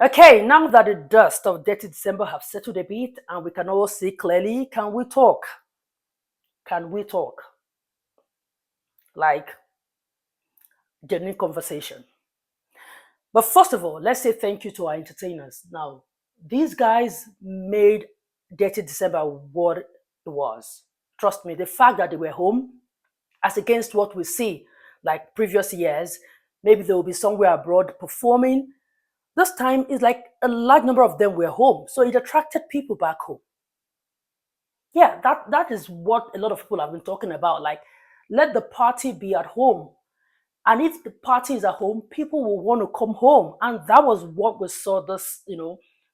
Okay, now that the dust of Dirty December have settled a bit and we can all see clearly, can we talk? Can we talk? Like genuine conversation. But first of all, let's say thank you to our entertainers. Now, these guys made Dirty December what it was. Trust me, the fact that they were home, as against what we see like previous years, maybe they will be somewhere abroad performing. This time is like a large number of them were home, so it attracted people back home. Yeah, that is what a lot of people have been talking about. Like, let the party be at home. And if the party is at home, people will want to come home. And that was what we saw this,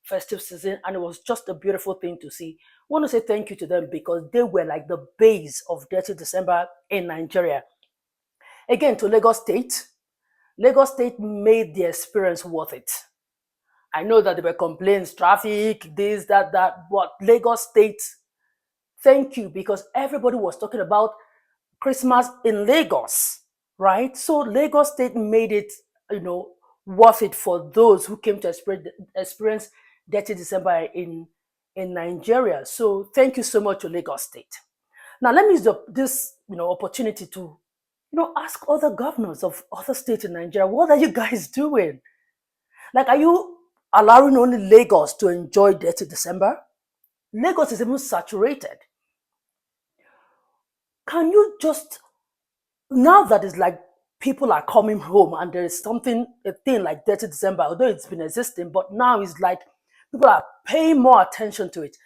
festive season. And it was just a beautiful thing to see. I want to say thank you to them because they were like the base of Dirty December in Nigeria. Again, to Lagos State. Lagos State made the experience worth it. I know that there were complaints, traffic, this, that, but Lagos State, thank you, because everybody was talking about Christmas in Lagos, right? So Lagos State made it, you know, worth it for those who came to experience Dirty December in Nigeria. So thank you so much to Lagos State. Now let me use this, opportunity to, ask other governors of other states in Nigeria, what are you guys doing? Like, are you allowing only Lagos to enjoy Dirty December? Lagos is even saturated. Can you just, now that it's like people are coming home and there is something, a thing like Dirty December, although it's been existing, but now it's like people are paying more attention to it.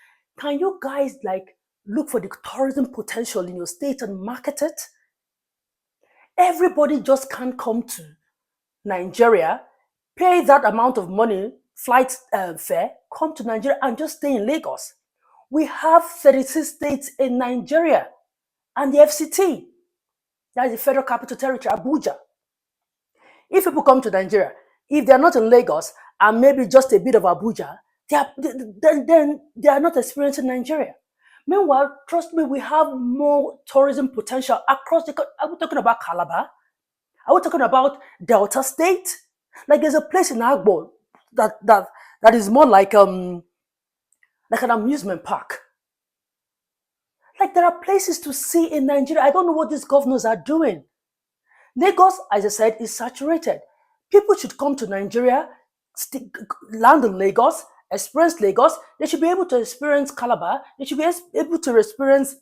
Can you guys like look for the tourism potential in your state and market it? Everybody just can't come to Nigeria, pay that amount of money, flight fare, come to Nigeria and just stay in Lagos. We have 36 states in Nigeria and the FCT, that is the Federal Capital Territory, Abuja. If people come to Nigeria, if they're not in Lagos and maybe just a bit of Abuja, then they are not experiencing Nigeria. Meanwhile, trust me, we have more tourism potential across the country. Are we talking about Calabar? Are we talking about Delta State? Like there's a place in Agbo that is more like an amusement park. Like there are places to see in Nigeria. I don't know what these governors are doing. Lagos, as I said, is saturated. People should come to Nigeria, land in Lagos, experience Lagos. They should be able to experience Calabar. They should be able to experience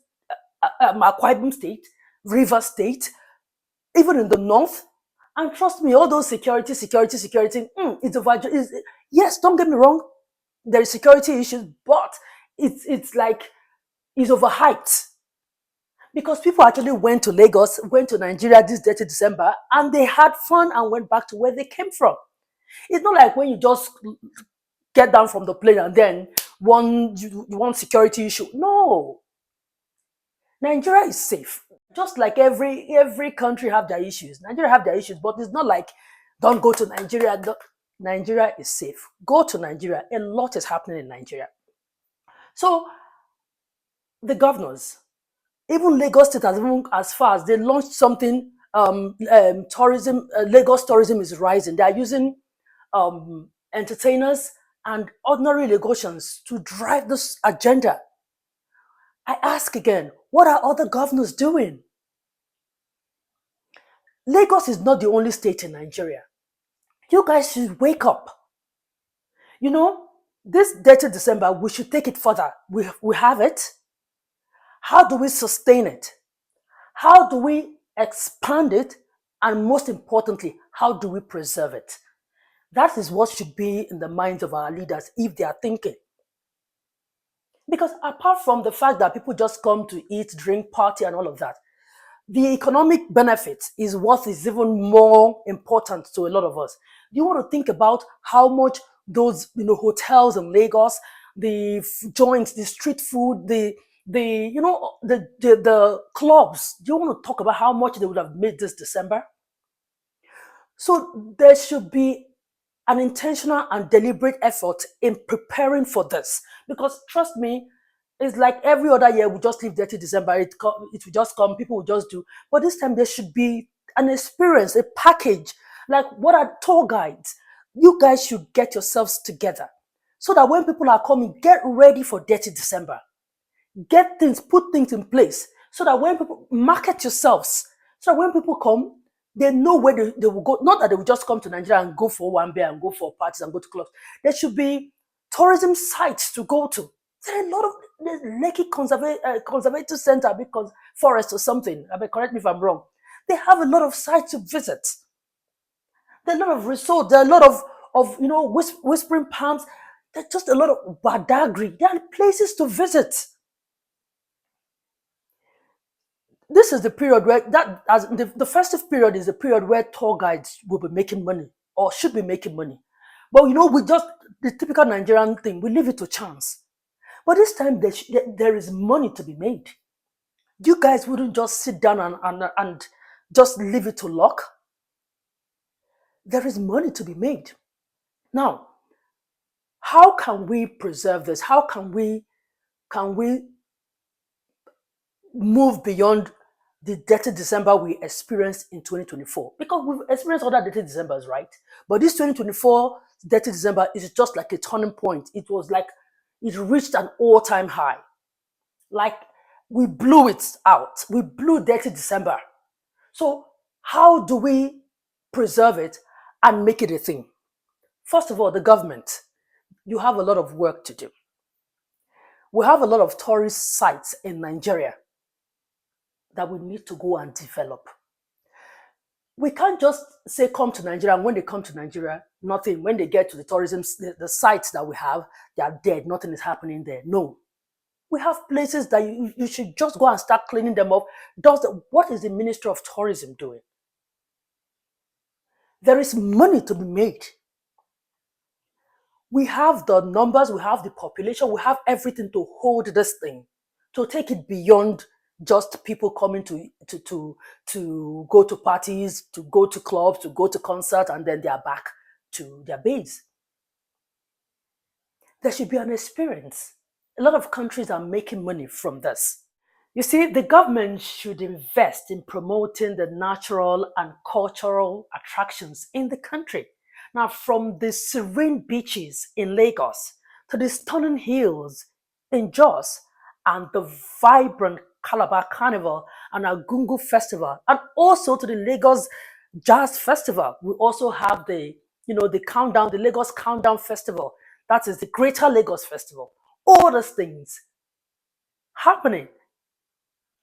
Akwa Ibom State, River State, even in the north. And trust me, all those security, it's over. Yes, don't get me wrong. There is security issues, but it's like it's overhyped because people actually went to Lagos, went to Nigeria this Dirty December, and they had fun and went back to where they came from. It's not like when you just get down from the plane and then one security issue. No, Nigeria is safe. Just like every country have their issues. Nigeria have their issues, but it's not like don't go to Nigeria. Nigeria is safe. Go to Nigeria. A lot is happening in Nigeria. So the governors, even Lagos State, as far as they launched something, tourism, Lagos tourism is rising. They are using entertainers and ordinary Lagosians to drive this agenda. I ask again, what are other governors doing? Lagos is not the only state in Nigeria. You guys should wake up. You know, this Dirty December, we should take it further. We have it. How do we sustain it? How do we expand it? And most importantly, how do we preserve it? That is what should be in the minds of our leaders if they are thinking. Because apart from the fact that people just come to eat, drink, party, and all of that, the economic benefit is what is even more important to a lot of us. You want to think about how much those hotels in Lagos, the joints, the street food, the clubs. Do you want to talk about how much they would have made this December? So there should be an intentional and deliberate effort in preparing for this. Because trust me, it's like every other year we just leave Dirty December. It will just come, people will just do. But this time there should be an experience, a package. Like what are tour guides? You guys should get yourselves together so that when people are coming, get ready for Detty December. Get things, put things in place so that when people market yourselves, so that when people come, they know where they will go. Not that they will just come to Nigeria and go for one beer and go for parties and go to clubs. There should be tourism sites to go to. There are a lot of Lekki Conservative Center because forest or something. I mean, correct me if I'm wrong. They have a lot of sites to visit. There are a lot of resorts. There are a lot of whispering palms. There's just a lot of Badagry. There are places to visit. This is the period where the festive period is the period where tour guides will be making money or should be making money. But we just the typical Nigerian thing, we leave it to chance. But this time there is money to be made. You guys wouldn't just sit down and just leave it to luck. There is money to be made. Now, how can we preserve this? How can we move beyond the Detty December we experienced in 2024? Because we've experienced other Detty Decembers, right? But this 2024 Detty December is just like a turning point. It was like it reached an all-time high. Like we blew it out. We blew Detty December. So how do we preserve it and make it a thing? First of all, the government, you have a lot of work to do. We have a lot of tourist sites in Nigeria that we need to go and develop. We can't just say come to Nigeria, and when they come to Nigeria, nothing. When they get to the tourism, the sites that we have, they are dead. Nothing is happening there. No. We have places that you should just go and start cleaning them up. What is the Ministry of Tourism doing? There is money to be made. We have the numbers, we have the population, we have everything to hold this thing, to take it beyond just people coming to go to parties, to go to clubs, to go to concerts, and then they are back to their base. There should be an experience. A lot of countries are making money from this. You see, the government should invest in promoting the natural and cultural attractions in the country. Now, from the serene beaches in Lagos to the stunning hills in Jos and the vibrant Calabar Carnival and Agungu Festival, and also to the Lagos Jazz Festival. We also have the countdown, the Lagos Countdown Festival. That is the Greater Lagos Festival. All those things happening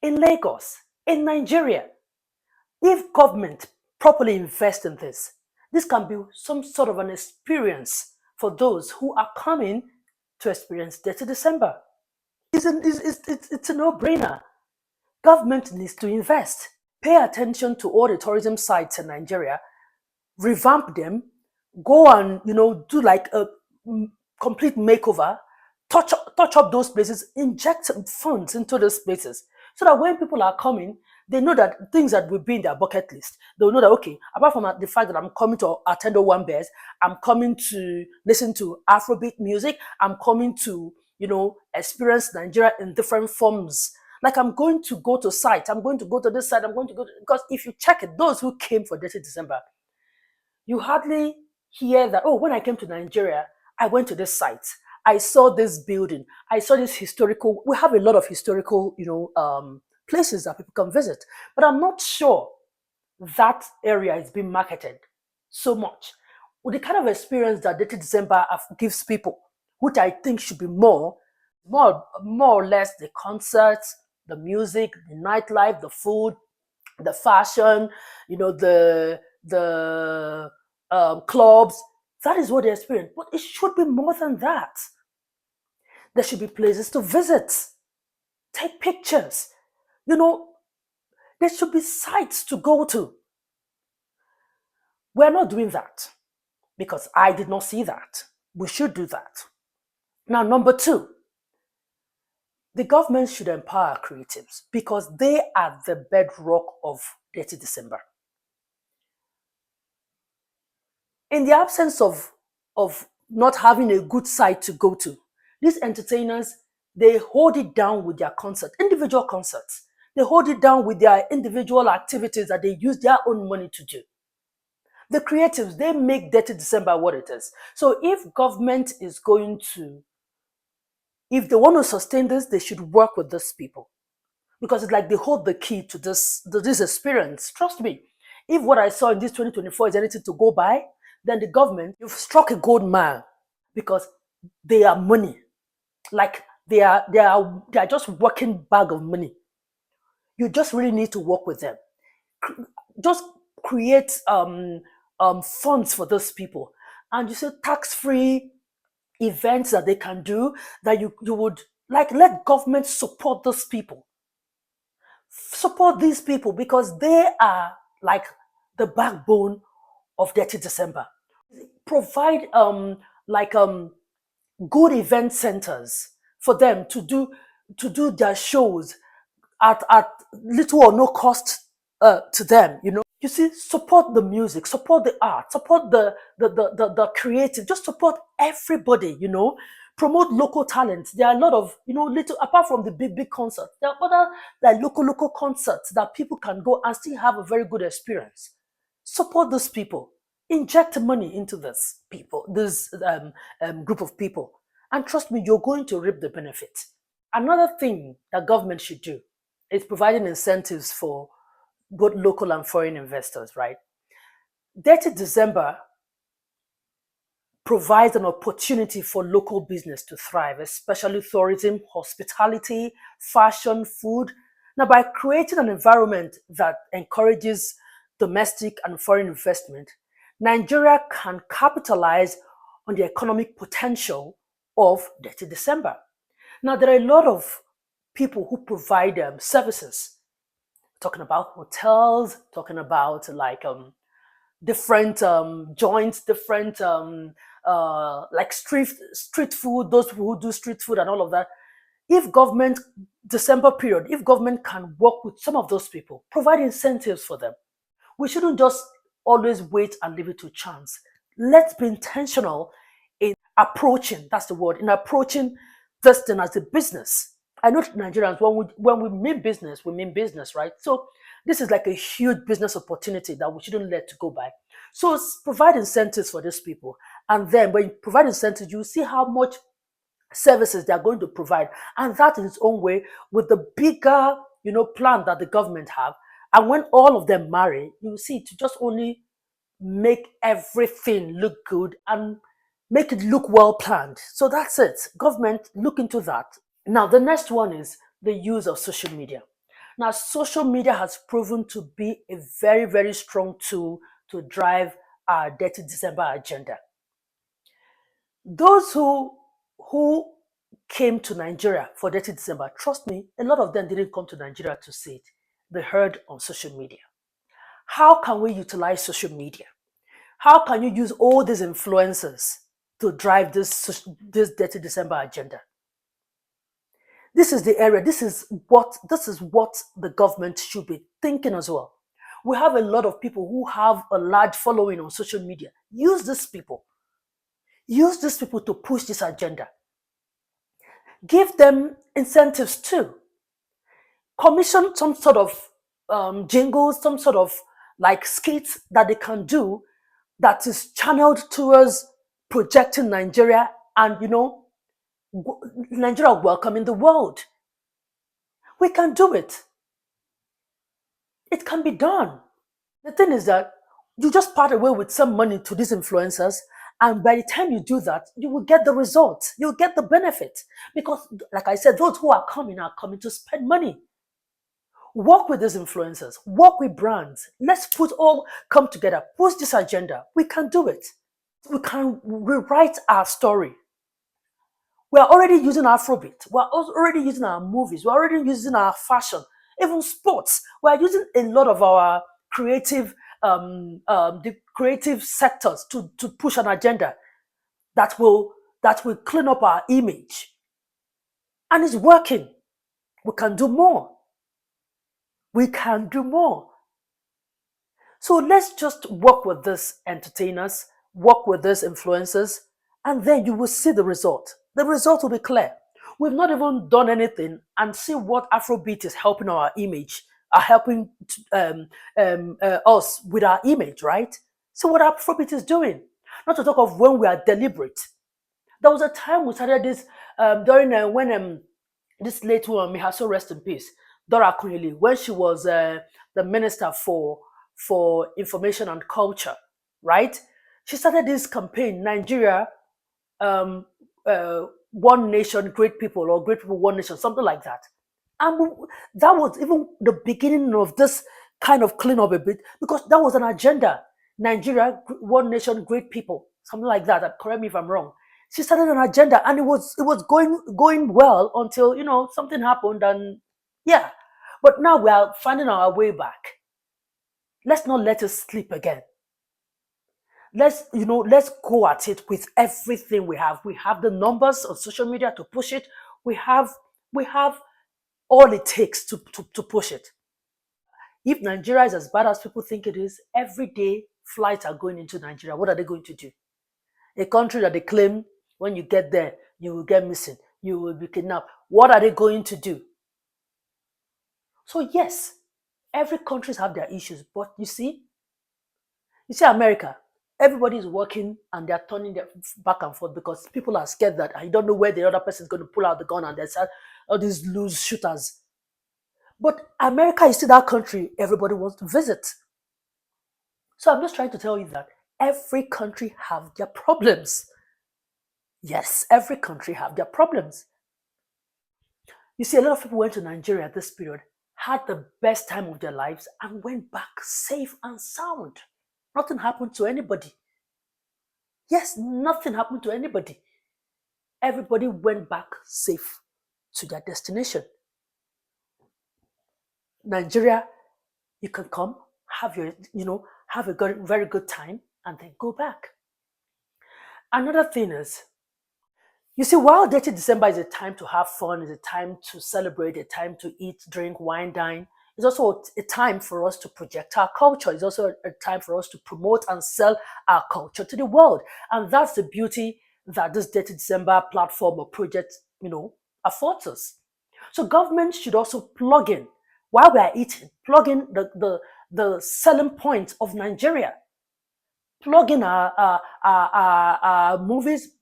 in Lagos, in Nigeria. If government properly invest in this can be some sort of an experience for those who are coming to experience Detty December. It's a no-brainer. Government needs to invest. Pay attention to all the tourism sites in Nigeria, revamp them, go and do like a complete makeover, touch up those places, inject funds into those places, so that when people are coming, they know that things that will be in their bucket list, they'll know that, okay, apart from the fact that I'm coming to attend one bears, I'm coming to listen to Afrobeat music, I'm coming to, experience Nigeria in different forms. Like I'm going to go to site, I'm going to go to this site, I'm going to go to, because if you check it, those who came for Detty December, you hardly hear that, oh, when I came to Nigeria, I went to this site. I saw this building. I saw this historical. We have a lot of historical, places that people can visit. But I'm not sure that area is being marketed so much. With the kind of experience that Detty December gives people, which I think should be more or less the concerts, the music, the nightlife, the food, the fashion, the clubs. That is what they experience. But it should be more than that. There should be places to visit, take pictures. There should be sites to go to. We're not doing that because I did not see that. We should do that. Now, number two, the government should empower creatives because they are the bedrock of Detty December. In the absence of not having a good site to go to, these entertainers, they hold it down with their concerts, individual concerts. They hold it down with their individual activities that they use their own money to do. The creatives, they make Detty December what it is. So if government is going to, if they want to sustain this, they should work with these people because it's like they hold the key to this experience. Trust me, if what I saw in this 2024 is anything to go by, then the government, you've struck a gold mine because they are money. Like they are just working bag of money. You just really need to work with them. Just create funds for those people, and you say tax-free events that they can do, that you would like, let government support those people, support these people because they are like the backbone of Dirty December. Provide like good event centers for them to do their shows at little or no cost to them. You see, support the music, support the art, support the creative, just support everybody. Promote local talents. There are a lot of, little, apart from the big concerts, there are other like local concerts that people can go and still have a very good experience. Support those people. Inject money into this group of people, and trust me, you're going to reap the benefit. Another thing that government should do is providing incentives for both local and foreign investors, right? Dirty December provides an opportunity for local business to thrive, especially tourism, hospitality, fashion, food. Now, by creating an environment that encourages domestic and foreign investment, Nigeria can capitalize on the economic potential of Dirty December. Now, there are a lot of people who provide services, talking about hotels, talking about like different joints, different like street food, those who do street food and all of that. If government, December period, if government can work with some of those people, provide incentives for them, we shouldn't just always wait and leave it to chance. Let's be intentional in approaching, that's the word, in approaching this thing as a business. I know Nigerians, when we mean business, right? So this is like a huge business opportunity that we shouldn't let go by. So provide incentives for these people. And then when you provide incentives, you see how much services they're going to provide. And that in its own way, with the bigger, plan that the government have. And when all of them marry, you see, to just only make everything look good and make it look well planned. So that's it. Government, look into that. Now, the next one is the use of social media. Now, social media has proven to be a very, very strong tool to drive our Dirty December agenda. Those who came to Nigeria for Dirty December, trust me, a lot of them didn't come to Nigeria to see it. They heard on social media. How can we utilize social media? How can you use all these influencers to drive this Dirty December agenda? This is the area. This is what the government should be thinking as well. We have a lot of people who have a large following on social media. Use these people. Use these people to push this agenda. Give them incentives too. Commission some sort of jingles, some sort of like skits that they can do that is channeled towards projecting Nigeria and, Nigeria welcome in the world. We can do it. It can be done. The thing is that you just part away with some money to these influencers, and by the time you do that, you will get the result. You'll get the benefit. Because, like I said, those who are coming to spend money. Work with these influencers, work with brands. Let's all come together, push this agenda. We can do it. We can rewrite our story. We are already using Afrobeat. We are already using our movies. We are already using our fashion, even sports. We are using a lot of our the creative sectors to push an agenda that will clean up our image, and it's working. We can do more. We can do more. So let's just work with these entertainers, work with these influencers, and then you will see the result. The result will be clear. We've not even done anything, and see what Afrobeat is helping our image, are helping us with our image, right? See what Afrobeat is doing. Not to talk of when we are deliberate. There was a time we started this during when this late woman, may her soul rest in peace, Dora Akunyili, when she was the minister for information and culture, right? She started this campaign, Nigeria, um, one nation, great people, or great people, one nation, something like that. And that was even the beginning of this kind of cleanup a bit, because that was an agenda. Nigeria, one nation, great people, something like that. Correct me if I'm wrong. She started an agenda, and it was going well until something happened, and yeah. But now we are finding our way back. Let's not let it slip again. Let's go at it with everything we have. We have the numbers on social media to push it. We have all it takes to push it. If Nigeria is as bad as people think it is, every day flights are going into Nigeria. What are they going to do? A country that they claim when you get there, you will get missing, you will be kidnapped. What are they going to do? So yes, every countries have their issues, but you see America, everybody is working and they're turning their back and forth because people are scared that I don't know where the other person is going to pull out the gun, and there's all these loose shooters. But America is still that country everybody wants to visit. So I'm just trying to tell you that every country have their problems. Yes, every country have their problems. You see, a lot of people went to Nigeria at this period, had the best time of their lives, and went back safe and sound. Nothing happened to anybody. Yes, nothing happened to anybody. Everybody went back safe to their destination. Nigeria, you can come, have a very good time, and then go back. Another thing is, you see, while Dirty December is a time to have fun, is a time to celebrate, a time to eat, drink, wine, dine, it's also a time for us to project our culture. It's also a time for us to promote and sell our culture to the world. And that's the beauty that this Dirty December platform or project, affords us. So government should also plug in, while we are eating, plug in the selling point of Nigeria. Plug in our movies,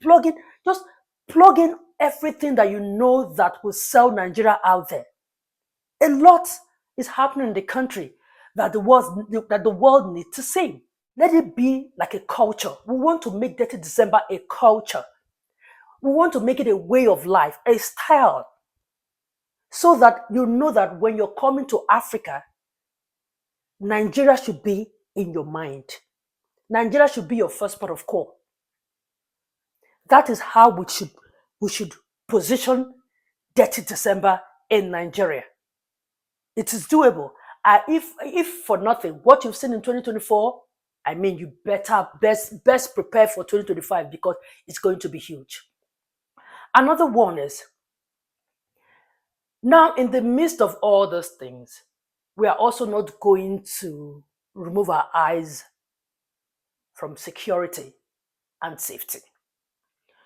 just plug in everything that you know that will sell Nigeria out there. A lot is happening in the country that the world needs to see. Let it be like a culture. We want to make Dirty December a culture. We want to make it a way of life, a style, so that you know that when you're coming to Africa, Nigeria should be in your mind. Nigeria should be your first port of call. That is how we should position Dirty December in Nigeria. It is doable. If for nothing, what you've seen in 2024, I mean, you better best prepare for 2025 because it's going to be huge. Another one is, now in the midst of all those things, we are also not going to remove our eyes from security and safety.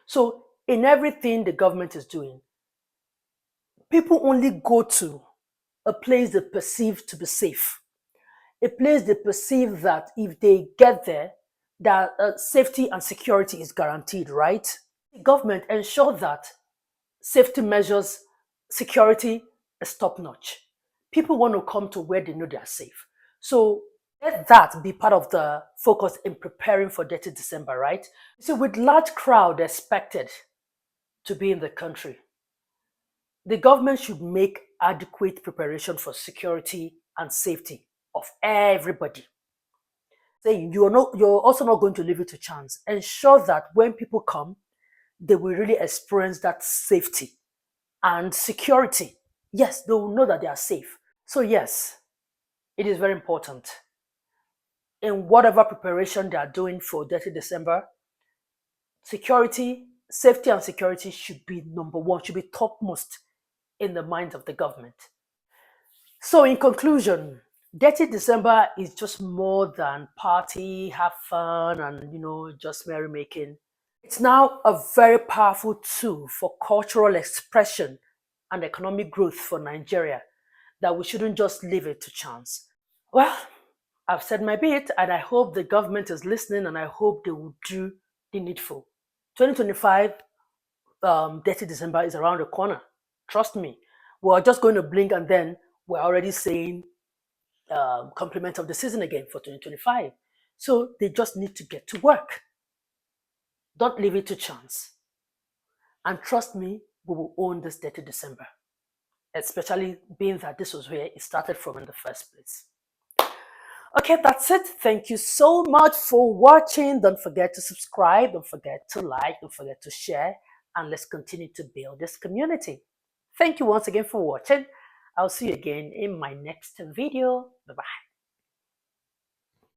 So in everything the government is doing, people only go to a place they perceive to be safe, a place they perceive that if they get there, that safety and security is guaranteed, right? The government ensure that safety measures, security is top notch. People want to come to where they know they are safe. So let that be part of the focus in preparing for Dirty December, right? So with large crowd expected to be in the country, the government should make adequate preparation for security and safety of everybody. Saying you're also not going to leave it to chance. Ensure that when people come, they will really experience that safety and security. Yes, they will know that they are safe. So yes, it is very important in whatever preparation they are doing for Dirty December. Safety and security should be number one, should be topmost in the minds of the government. So in conclusion, Dirty December is just more than party, have fun, and just merrymaking. It's now a very powerful tool for cultural expression and economic growth for Nigeria that we shouldn't just leave it to chance. Well, I've said my bit, and I hope the government is listening, and I hope they will do the needful. 2025, Detty December is around the corner. Trust me. We're just going to blink, and then we're already saying compliment of the season again for 2025. So they just need to get to work. Don't leave it to chance. And trust me, we will own this Detty December, especially being that this was where it started from in the first place. Okay, that's it. Thank you so much for watching. Don't forget to subscribe. Don't forget to like. Don't forget to share. And let's continue to build this community. Thank you once again for watching. I'll see you again in my next video. Bye-bye.